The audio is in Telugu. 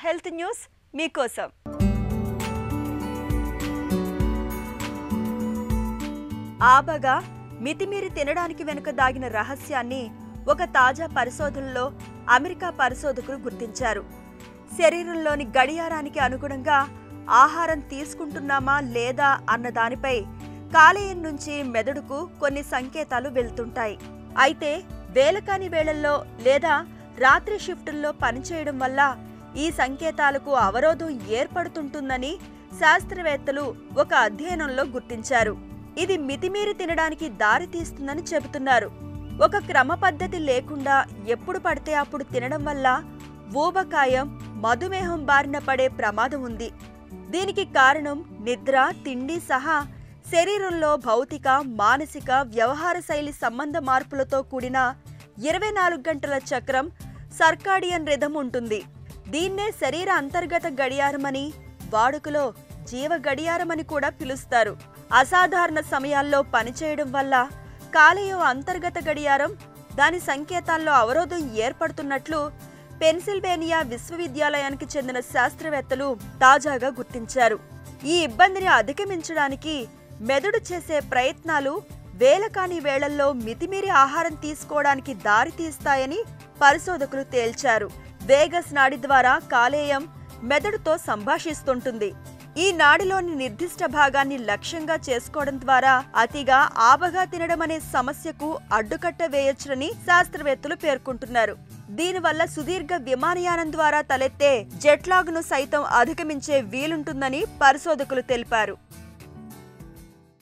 హెల్త్ న్యూస్ మీకోసం. ఆబగా మితిమీరి తినడానికి వెనుక దాగిన రహస్యాన్ని ఒక తాజా పరిశోధనలో అమెరికా పరిశోధకులు గుర్తించారు. శరీరంలోని గడియారానికి అనుగుణంగా ఆహారం తీసుకుంటున్నామా లేదా అన్న దానిపై కాలేయం నుంచి మెదడుకు కొన్ని సంకేతాలు వెళ్తుంటాయి. అయితే వేళకాని వేళల్లో లేదా రాత్రి షిఫ్టుల్లో పనిచేయడం వల్ల ఈ సంకేతాలకు అవరోధం ఏర్పడుతుంటుందని శాస్త్రవేత్తలు ఒక అధ్యయనంలో గుర్తించారు. ఇది మితిమీరి తినడానికి దారి తీస్తుందని చెబుతున్నారు. ఒక క్రమ పద్ధతి లేకుండా ఎప్పుడు పడితే అప్పుడు తినడం వల్ల ఊబకాయం, మధుమేహం బారిన పడే ప్రమాదం ఉంది. దీనికి కారణం నిద్ర, తిండి సహా శరీరంలో భౌతిక, మానసిక, వ్యవహార శైలి సంబంధ మార్పులతో కూడిన 24 గంటల చక్రం సర్కాడియన్ రిథం ఉంటుంది. దీన్నే శరీర అంతర్గత గడియారమని, వాడుకలో జీవ గడియారమని కూడా పిలుస్తారు. అసాధారణ సమయాల్లో పనిచేయడం వల్ల కాలేయం అంతర్గత గడియారం, దాని సంకేతాల్లో అవరోధం ఏర్పడుతున్నట్లు పెన్సిల్వేనియా విశ్వవిద్యాలయానికి చెందిన శాస్త్రవేత్తలు తాజాగా గుర్తించారు. ఈ ఇబ్బందిని అధిగమించడానికి మెదడు చేసే ప్రయత్నాలు వేళకాని వేళల్లో మితిమీరి ఆహారం తీసుకోవడానికి దారితీస్తాయని పరిశోధకులు తేల్చారు. వేగస్ నాడి ద్వారా కాలేయం మెదడుతో సంభాషిస్తుంటుంది. ఈ నాడిలోని నిర్దిష్ట భాగాన్ని లక్ష్యంగా చేసుకోవడం ద్వారా అతిగా ఆబగా తినడం అనే సమస్యకు అడ్డుకట్ట వేయొచ్చునని శాస్త్రవేత్తలు పేర్కొంటున్నారు. దీనివల్ల సుదీర్ఘ విమానయానం ద్వారా తలెత్తే జెట్లాగ్ను సైతం అధిగమించే వీలుంటుందని పరిశోధకులు తెలిపారు.